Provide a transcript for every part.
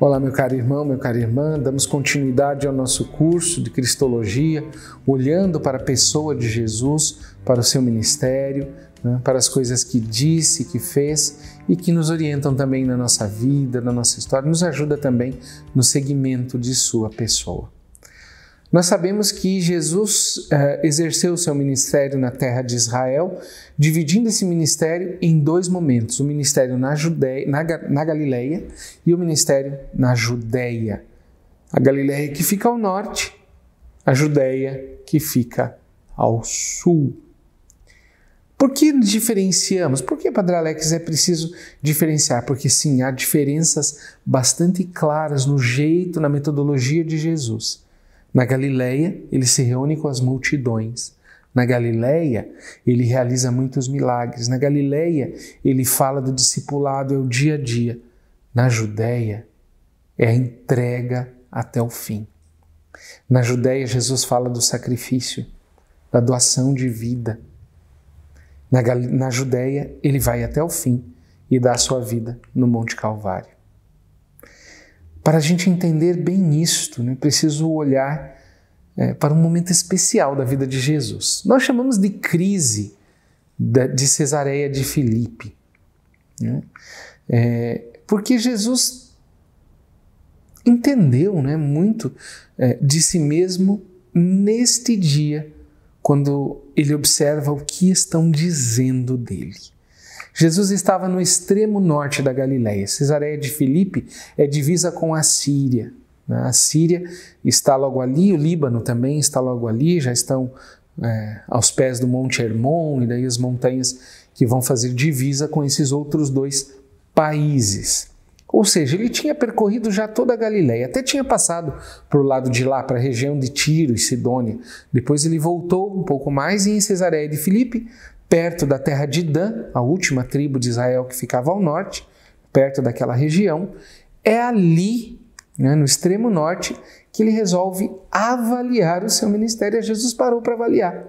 Olá, meu caro irmão, minha cara irmã, damos continuidade ao nosso curso de Cristologia, olhando para a pessoa de Jesus, para o seu ministério, para as coisas que disse, que fez e que nos orientam também na nossa vida, na nossa história, nos ajuda também no seguimento de sua pessoa. Nós sabemos que Jesus exerceu o seu ministério na terra de Israel, dividindo esse ministério em dois momentos, o ministério na Galileia e o ministério na Judéia. A Galileia que fica ao norte, a Judéia que fica ao sul. Por que diferenciamos? Por que, Padre Alex, é preciso diferenciar? Porque sim, há diferenças bastante claras no jeito, na metodologia de Jesus. Na Galileia, ele se reúne com as multidões. Na Galileia, ele realiza muitos milagres. Na Galileia, ele fala do discipulado, é o dia a dia. Na Judéia, é a entrega até o fim. Na Judéia, Jesus fala do sacrifício, da doação de vida. Na Judéia, ele vai até o fim e dá a sua vida no Monte Calvário. Para a gente entender bem isto, preciso olhar para um momento especial da vida de Jesus. Nós chamamos de crise de Cesareia de Filipe. Porque Jesus entendeu muito de si mesmo neste dia, quando ele observa o que estão dizendo dele. Jesus estava no extremo norte da Galileia. Cesareia de Filipe é divisa com a Síria. A Síria está logo ali, o Líbano também está logo ali, já estão aos pés do Monte Hermon e daí as montanhas que vão fazer divisa com esses outros dois países. Ou seja, ele tinha percorrido já toda a Galileia, até tinha passado para o lado de lá, para a região de Tiro e Sidônia. Depois ele voltou um pouco mais e em Cesareia de Filipe, perto da terra de Dan, a última tribo de Israel que ficava ao norte, perto daquela região, é ali, no extremo norte, que ele resolve avaliar o seu ministério. Jesus parou para avaliar.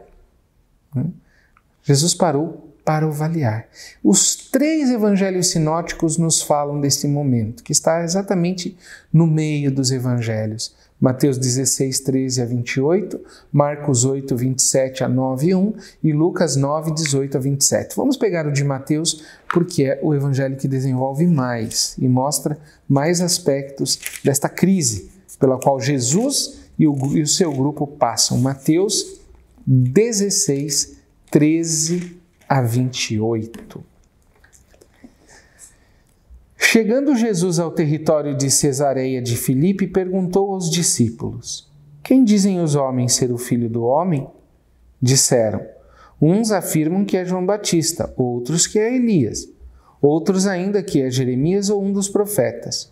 Jesus parou para avaliar. Os 3 evangelhos sinóticos nos falam desse momento, que está exatamente no meio dos evangelhos. Mateus 16, 13 a 28, Marcos 8, 27 a 9 e 1 e Lucas 9, 18 a 27. Vamos pegar o de Mateus porque é o evangelho que desenvolve mais e mostra mais aspectos desta crise pela qual Jesus e o seu grupo passam. Mateus 16, 13 a 28. Chegando Jesus ao território de Cesareia de Filipe, perguntou aos discípulos: Quem dizem os homens ser o Filho do Homem? Disseram: Uns afirmam que é João Batista, outros que é Elias, outros ainda que é Jeremias ou um dos profetas.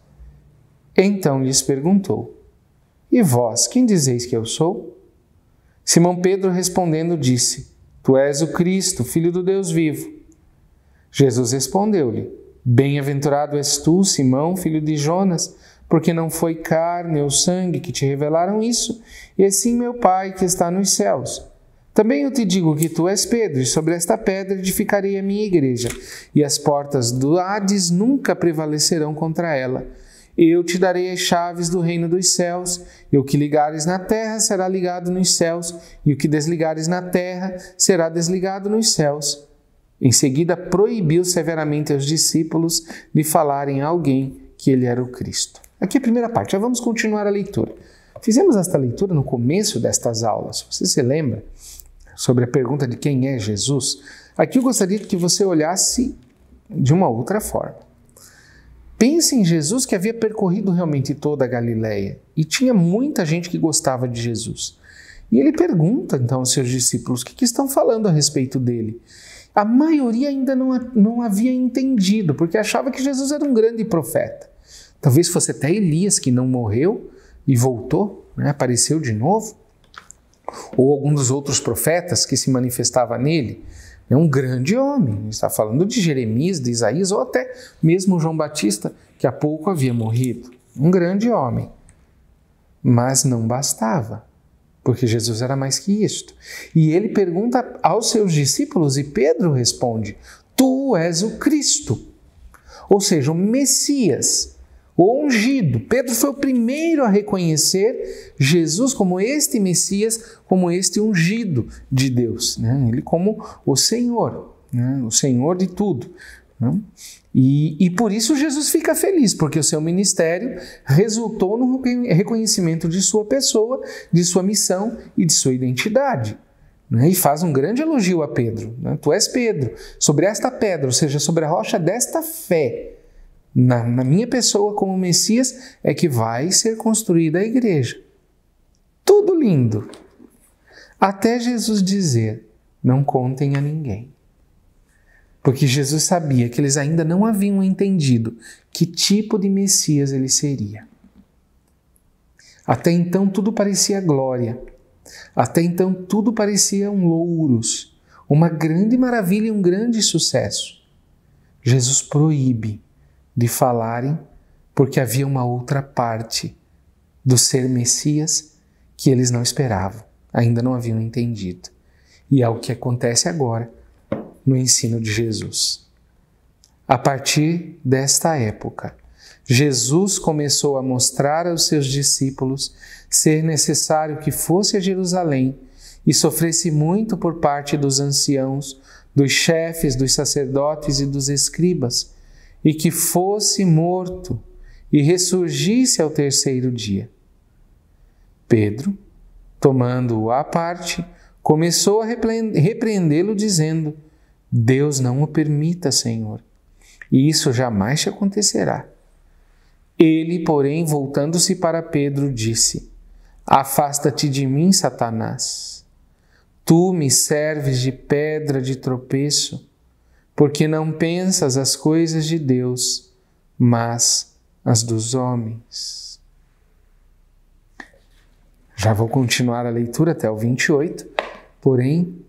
Então lhes perguntou: E vós, quem dizeis que eu sou? Simão Pedro respondendo disse: Tu és o Cristo, Filho do Deus vivo. Jesus respondeu-lhe: Bem-aventurado és tu, Simão, filho de Jonas, porque não foi carne ou sangue que te revelaram isso, e sim meu Pai que está nos céus. Também eu te digo que tu és Pedro, e sobre esta pedra edificarei a minha igreja, e as portas do Hades nunca prevalecerão contra ela. Eu te darei as chaves do reino dos céus, e o que ligares na terra será ligado nos céus, e o que desligares na terra será desligado nos céus. Em seguida, proibiu severamente aos discípulos de falarem a alguém que ele era o Cristo. Aqui a primeira parte, já vamos continuar a leitura. Fizemos esta leitura no começo destas aulas. Você se lembra sobre a pergunta de quem é Jesus? Aqui eu gostaria que você olhasse de uma outra forma. Pense em Jesus que havia percorrido realmente toda a Galileia e tinha muita gente que gostava de Jesus. E ele pergunta então aos seus discípulos o que estão falando a respeito dele. A maioria ainda não havia entendido, porque achava que Jesus era um grande profeta. Talvez fosse até Elias que não morreu e voltou, apareceu de novo. Ou algum dos outros profetas que se manifestava nele. É um grande homem, está falando de Jeremias, de Isaías, ou até mesmo João Batista, que há pouco havia morrido. Um grande homem. Mas não bastava, porque Jesus era mais que isto. E ele pergunta aos seus discípulos e Pedro responde: Tu és o Cristo, ou seja, o Messias, o ungido. Pedro foi o primeiro a reconhecer Jesus como este Messias, como este ungido de Deus, né? Ele como o Senhor, né? O Senhor de tudo, né? E por isso Jesus fica feliz, porque o seu ministério resultou no reconhecimento de sua pessoa, de sua missão e de sua identidade. E faz um grande elogio a Pedro. Tu és Pedro, sobre esta pedra, ou seja, sobre a rocha desta fé, na minha pessoa como Messias, é que vai ser construída a igreja. Tudo lindo. Até Jesus dizer, não contem a ninguém. Porque Jesus sabia que eles ainda não haviam entendido que tipo de Messias ele seria. Até então tudo parecia glória. Até então tudo parecia louros, uma grande maravilha e um grande sucesso. Jesus proíbe de falarem porque havia uma outra parte do ser Messias que eles não esperavam, ainda não haviam entendido. E é o que acontece agora no ensino de Jesus. A partir desta época, Jesus começou a mostrar aos seus discípulos ser necessário que fosse a Jerusalém e sofresse muito por parte dos anciãos, dos chefes, dos sacerdotes e dos escribas, e que fosse morto e ressurgisse ao terceiro dia. Pedro, tomando-o à parte, começou a repreendê-lo dizendo: Deus não o permita, Senhor, e isso jamais te acontecerá. Ele, porém, voltando-se para Pedro, disse: Afasta-te de mim, Satanás. Tu me serves de pedra de tropeço, porque não pensas as coisas de Deus, mas as dos homens. Já vou continuar a leitura até o 28, porém,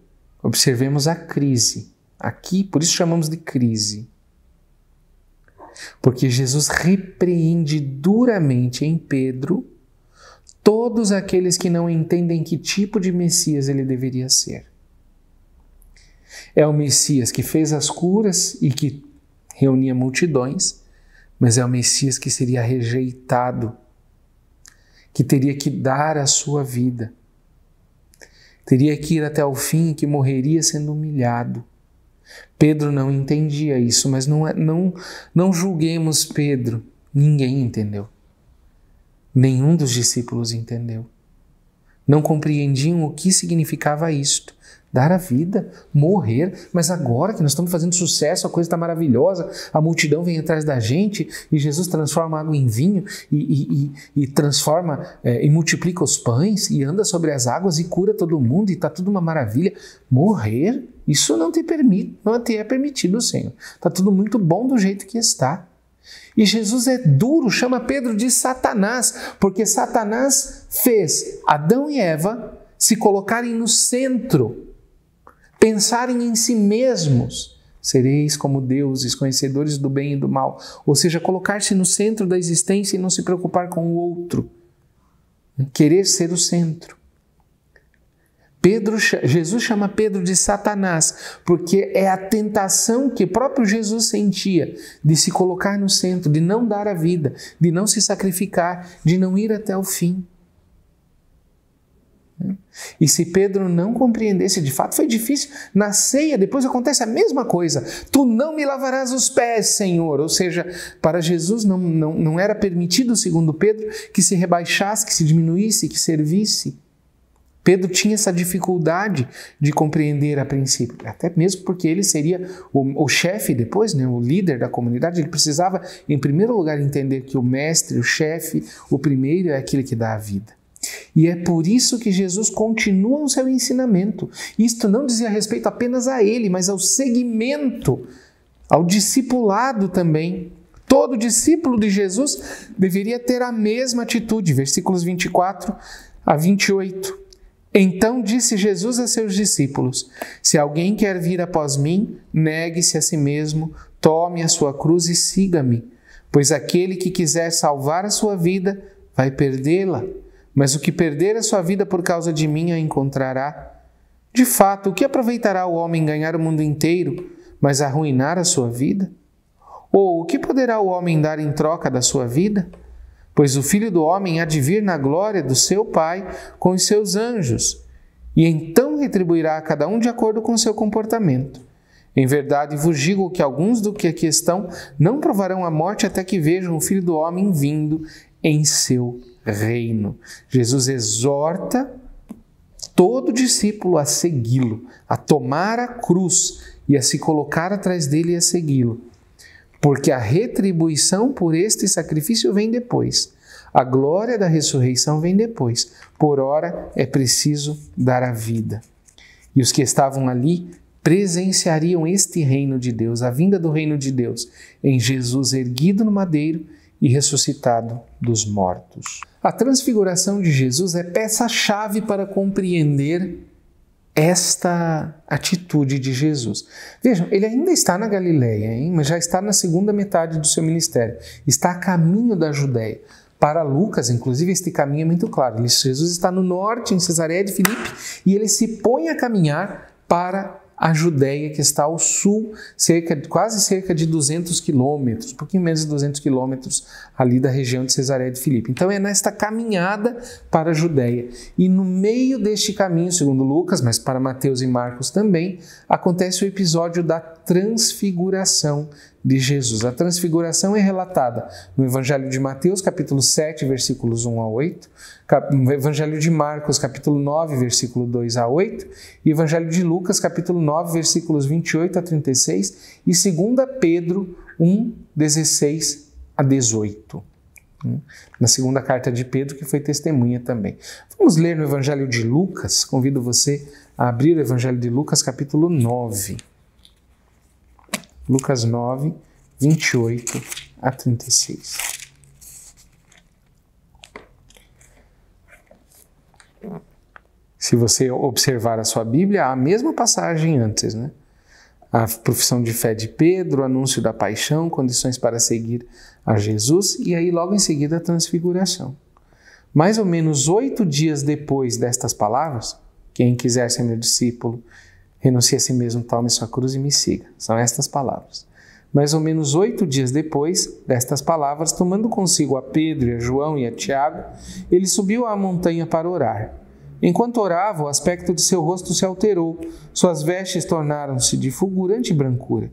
observemos a crise. Aqui, por isso chamamos de crise. Porque Jesus repreende duramente em Pedro todos aqueles que não entendem que tipo de Messias ele deveria ser. É o Messias que fez as curas e que reunia multidões, mas é o Messias que seria rejeitado, que teria que dar a sua vida, teria que ir até o fim e que morreria sendo humilhado. Pedro não entendia isso, mas não julguemos Pedro. Ninguém entendeu. Nenhum dos discípulos entendeu. Não compreendiam o que significava isto. Dar a vida, morrer, mas agora que nós estamos fazendo sucesso, a coisa está maravilhosa, a multidão vem atrás da gente e Jesus transforma água em vinho e transforma e multiplica os pães e anda sobre as águas e cura todo mundo e está tudo uma maravilha. Morrer? Isso não te é permitido, Senhor. Está tudo muito bom do jeito que está. E Jesus é duro, chama Pedro de Satanás, porque Satanás fez Adão e Eva se colocarem no centro, pensarem em si mesmos. Sereis como deuses, conhecedores do bem e do mal. Ou seja, colocar-se no centro da existência e não se preocupar com o outro. Querer ser o centro. Jesus chama Pedro de Satanás, porque é a tentação que próprio Jesus sentia de se colocar no centro, de não dar a vida, de não se sacrificar, de não ir até o fim. E se Pedro não compreendesse, de fato foi difícil, na ceia depois acontece a mesma coisa. Tu não me lavarás os pés, Senhor. Ou seja, para Jesus não era permitido, segundo Pedro, que se rebaixasse, que se diminuísse, que servisse. Pedro tinha essa dificuldade de compreender a princípio, até mesmo porque ele seria o chefe depois, né, o líder da comunidade. Ele precisava, em primeiro lugar, entender que o mestre, o chefe, o primeiro é aquele que dá a vida. E é por isso que Jesus continua o seu ensinamento. Isto não dizia respeito apenas a ele, mas ao seguimento, ao discipulado também. Todo discípulo de Jesus deveria ter a mesma atitude. Versículos 24 a 28. Então disse Jesus a seus discípulos: Se alguém quer vir após mim, negue-se a si mesmo, tome a sua cruz e siga-me. Pois aquele que quiser salvar a sua vida, vai perdê-la. Mas o que perder a sua vida por causa de mim a encontrará. De fato, o que aproveitará o homem ganhar o mundo inteiro, mas arruinar a sua vida? Ou o que poderá o homem dar em troca da sua vida? Pois o Filho do Homem há de vir na glória do seu Pai com os seus anjos, e então retribuirá a cada um de acordo com o seu comportamento. Em verdade vos digo que alguns do que aqui estão não provarão a morte até que vejam o Filho do Homem vindo em seu reino. Jesus exorta todo discípulo a segui-lo, a tomar a cruz e a se colocar atrás dele e a segui-lo. Porque a retribuição por este sacrifício vem depois. A glória da ressurreição vem depois. Por ora é preciso dar a vida. E os que estavam ali presenciariam este reino de Deus, a vinda do reino de Deus, em Jesus erguido no madeiro e ressuscitado dos mortos. A transfiguração de Jesus é peça-chave para compreender esta atitude de Jesus. Vejam, ele ainda está na Galileia, mas já está na segunda metade do seu ministério. Está a caminho da Judéia. Para Lucas, inclusive, este caminho é muito claro. Jesus está no norte, em Cesareia de Filipe, e ele se põe a caminhar para a Judéia, que está ao sul, quase cerca de 200 quilômetros, um pouquinho menos de 200 quilômetros ali da região de Cesareia de Filipe. Então é nesta caminhada para a Judéia. E no meio deste caminho, segundo Lucas, mas para Mateus e Marcos também, acontece o episódio da transfiguração de Jesus. A transfiguração é relatada no Evangelho de Mateus, capítulo 7, versículos 1 a 8, no Evangelho de Marcos, capítulo 9, versículo 2 a 8, e Evangelho de Lucas, capítulo 9, versículos 28 a 36, e 2 Pedro 1, 16 a 18. Na segunda carta de Pedro, que foi testemunha também. Vamos ler no Evangelho de Lucas, convido você a abrir o Evangelho de Lucas, capítulo 9. Lucas 9, 28 a 36. Se você observar a sua Bíblia, há a mesma passagem antes, né? A profissão de fé de Pedro, o anúncio da paixão, condições para seguir a Jesus e aí logo em seguida a transfiguração. Mais ou menos 8 dias depois destas palavras, quem quiser ser meu discípulo, renuncie a si mesmo, tome sua cruz e me siga. São estas palavras. Mais ou menos 8 dias depois destas palavras, tomando consigo a Pedro, a João e a Tiago, ele subiu à montanha para orar. Enquanto orava, o aspecto de seu rosto se alterou, suas vestes tornaram-se de fulgurante brancura.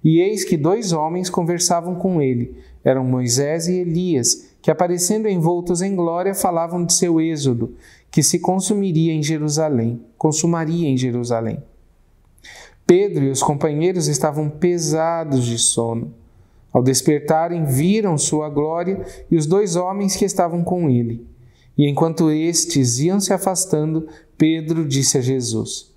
E eis que 2 homens conversavam com ele, eram Moisés e Elias, que aparecendo envoltos em glória falavam de seu êxodo, que se consumaria em Jerusalém. Pedro e os companheiros estavam pesados de sono. Ao despertarem, viram sua glória e os 2 homens que estavam com ele. E enquanto estes iam se afastando, Pedro disse a Jesus: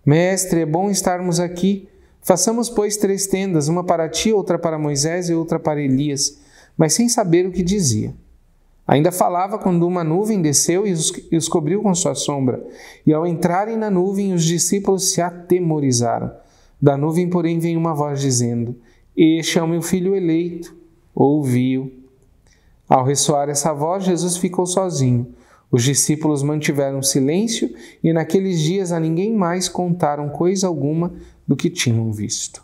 Mestre, é bom estarmos aqui. Façamos, pois, 3 tendas, uma para ti, outra para Moisés e outra para Elias, mas sem saber o que dizia. Ainda falava quando uma nuvem desceu e os cobriu com sua sombra. E ao entrarem na nuvem, os discípulos se atemorizaram. Da nuvem, porém, veio uma voz dizendo: Este é o meu filho eleito, ouvi-o. Ao ressoar essa voz, Jesus ficou sozinho. Os discípulos mantiveram silêncio e naqueles dias a ninguém mais contaram coisa alguma do que tinham visto.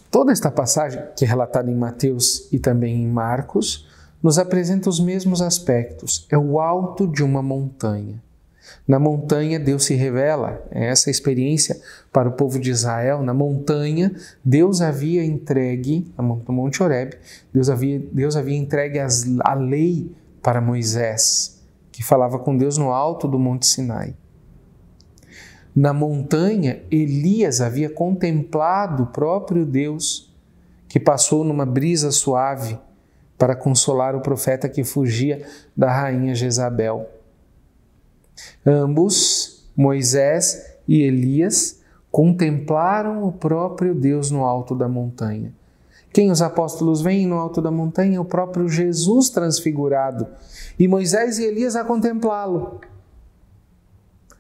Toda esta passagem, que é relatada em Mateus e também em Marcos, nos apresenta os mesmos aspectos. É o alto de uma montanha. Na montanha, Deus se revela. É essa a experiência para o povo de Israel. Na montanha, Deus havia entregue, no Monte Horebe, Deus havia entregue a lei para Moisés, que falava com Deus no alto do Monte Sinai. Na montanha, Elias havia contemplado o próprio Deus, que passou numa brisa suave para consolar o profeta que fugia da rainha Jezabel. Ambos, Moisés e Elias, contemplaram o próprio Deus no alto da montanha. Quem os apóstolos veem no alto da montanha é o próprio Jesus transfigurado. E Moisés e Elias a contemplá-lo.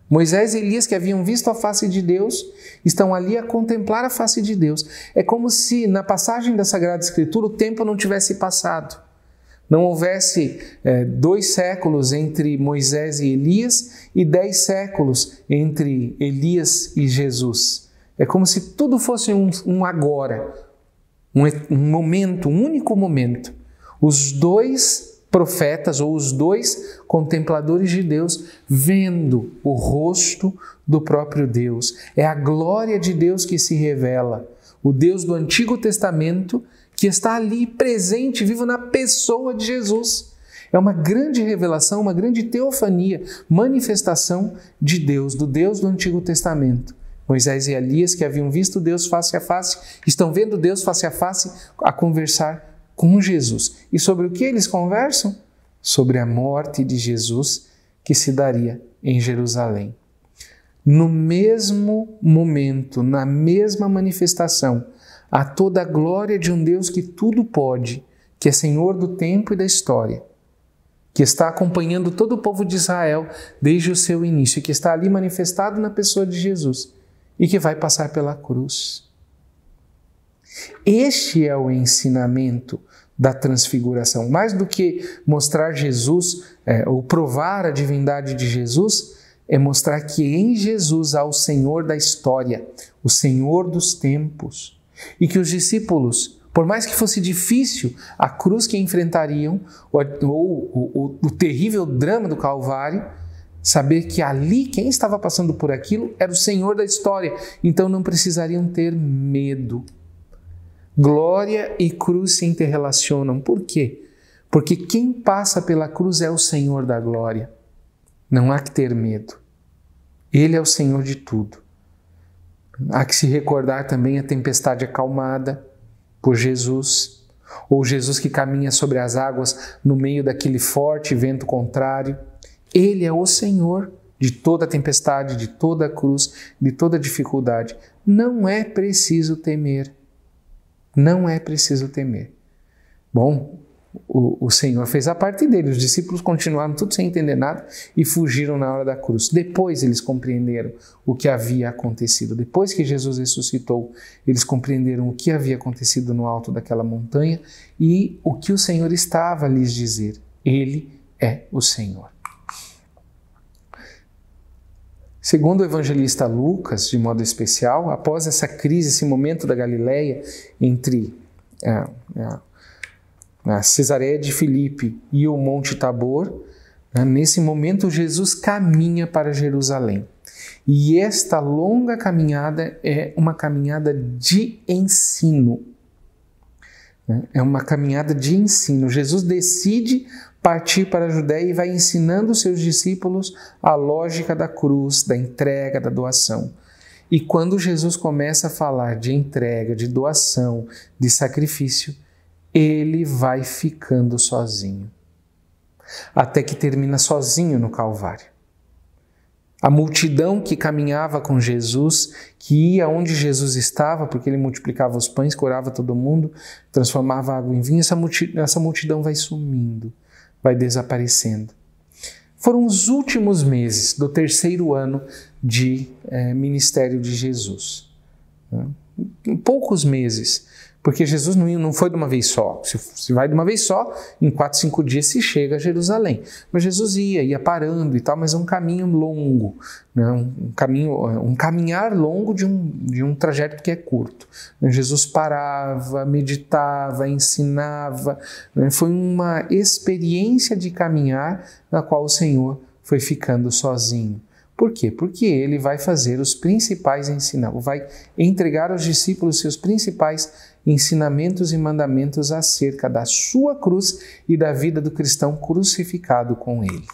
Moisés e Elias, que haviam visto a face de Deus, estão ali a contemplar a face de Deus. É como se na passagem da Sagrada Escritura o tempo não tivesse passado. Não houvesse 2 séculos entre Moisés e Elias e 10 séculos entre Elias e Jesus. É como se tudo fosse um agora, um momento, um único momento. Os dois profetas ou os dois contempladores de Deus vendo o rosto do próprio Deus. É a glória de Deus que se revela. O Deus do Antigo Testamento que está ali presente, vivo na pessoa de Jesus. É uma grande revelação, uma grande teofania, manifestação de Deus, do Deus do Antigo Testamento. Moisés e Elias, que haviam visto Deus face a face, estão vendo Deus face a face a conversar com Jesus. E sobre o que eles conversam? Sobre a morte de Jesus que se daria em Jerusalém. No mesmo momento, na mesma manifestação, há toda a glória de um Deus que tudo pode, que é Senhor do tempo e da história, que está acompanhando todo o povo de Israel desde o seu início, que está ali manifestado na pessoa de Jesus e que vai passar pela cruz. Este é o ensinamento da transfiguração. Mais do que mostrar Jesus, ou provar a divindade de Jesus, é mostrar que em Jesus há o Senhor da história, o Senhor dos tempos. E que os discípulos, por mais que fosse difícil a cruz que enfrentariam, ou o terrível drama do Calvário, saber que ali quem estava passando por aquilo era o Senhor da história. Então não precisariam ter medo. Glória e cruz se interrelacionam. Por quê? Porque quem passa pela cruz é o Senhor da glória. Não há que ter medo. Ele é o Senhor de tudo. Há que se recordar também a tempestade acalmada por Jesus, ou Jesus que caminha sobre as águas no meio daquele forte vento contrário. Ele é o Senhor de toda a tempestade, de toda a cruz, de toda a dificuldade. Não é preciso temer. Não é preciso temer. Bom, o Senhor fez a parte dele, os discípulos continuaram tudo sem entender nada e fugiram na hora da cruz. Depois eles compreenderam o que havia acontecido. Depois que Jesus ressuscitou, eles compreenderam o que havia acontecido no alto daquela montanha e o que o Senhor estava a lhes dizer. Ele é o Senhor. Segundo o evangelista Lucas, de modo especial, após essa crise, esse momento da Galileia entre a Cesareia de Filipe e o Monte Tabor, nesse momento Jesus caminha para Jerusalém. E esta longa caminhada é uma caminhada de ensino. É uma caminhada de ensino. Jesus decide partir para a Judéia e vai ensinando os seus discípulos a lógica da cruz, da entrega, da doação. E quando Jesus começa a falar de entrega, de doação, de sacrifício, ele vai ficando sozinho. Até que termina sozinho no Calvário. A multidão que caminhava com Jesus, que ia onde Jesus estava, porque ele multiplicava os pães, curava todo mundo, transformava água em vinho, essa multidão vai sumindo, vai desaparecendo. Foram os últimos meses do 3º ano de ministério de Jesus. Em poucos meses, porque Jesus não foi de uma vez só. Se vai de uma vez só, em 4, 5 dias se chega a Jerusalém. Mas Jesus ia parando e tal, mas é um caminho longo, né? um caminhar longo de um trajeto que é curto. Jesus parava, meditava, ensinava. Foi uma experiência de caminhar na qual o Senhor foi ficando sozinho. Por quê? Porque ele vai fazer os principais ensinamentos, vai entregar aos discípulos seus principais ensinamentos e mandamentos acerca da sua cruz e da vida do cristão crucificado com ele.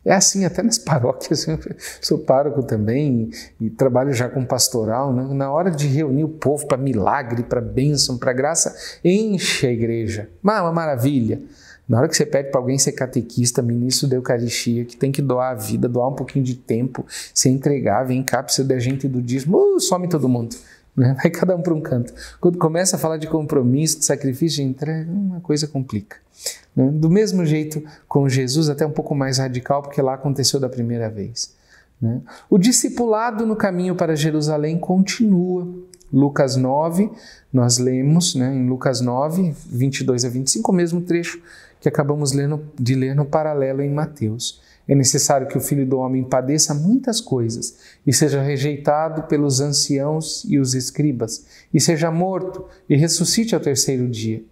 É assim até nas paróquias, eu sou pároco também e trabalho já com pastoral, né? Na hora de reunir o povo para milagre, para bênção, para graça, enche a igreja. Uma maravilha. Na hora que você pede para alguém ser catequista, ministro da Eucaristia, que tem que doar a vida, doar um pouquinho de tempo, se entregar, vem cá, precisa da gente do dízimo, some todo mundo. Né? Vai cada um para um canto. Quando começa a falar de compromisso, de sacrifício, de entrega, uma coisa complica. Né? Do mesmo jeito com Jesus, até um pouco mais radical, porque lá aconteceu da primeira vez. Né? O discipulado no caminho para Jerusalém continua. Lucas 9, nós lemos, né, em Lucas 9, 22 a 25, o mesmo trecho que acabamos de ler no paralelo em Mateus. É necessário que o Filho do Homem padeça muitas coisas e seja rejeitado pelos anciãos e os escribas, e seja morto e ressuscite ao terceiro dia.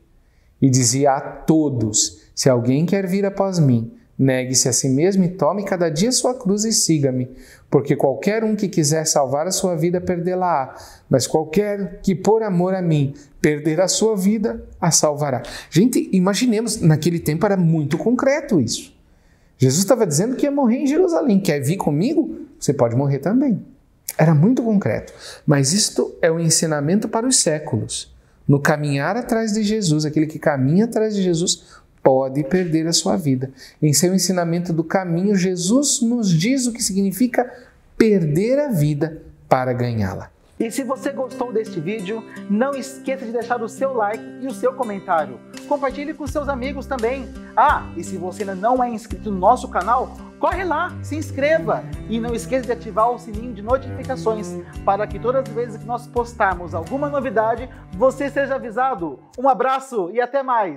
E dizia a todos: se alguém quer vir após mim, negue-se a si mesmo e tome cada dia sua cruz e siga-me, porque qualquer um que quiser salvar a sua vida perdê-la-á, mas qualquer que por amor a mim perder a sua vida, a salvará. Gente, imaginemos, naquele tempo era muito concreto isso. Jesus estava dizendo que ia morrer em Jerusalém. Quer vir comigo? Você pode morrer também. Era muito concreto. Mas isto é o ensinamento para os séculos. No caminhar atrás de Jesus, aquele que caminha atrás de Jesus pode perder a sua vida. Em seu ensinamento do caminho, Jesus nos diz o que significa perder a vida para ganhá-la. E se você gostou deste vídeo, não esqueça de deixar o seu like e o seu comentário. Compartilhe com seus amigos também. E se você ainda não é inscrito no nosso canal, corre lá, se inscreva. E não esqueça de ativar o sininho de notificações para que todas as vezes que nós postarmos alguma novidade, você seja avisado. Um abraço e até mais!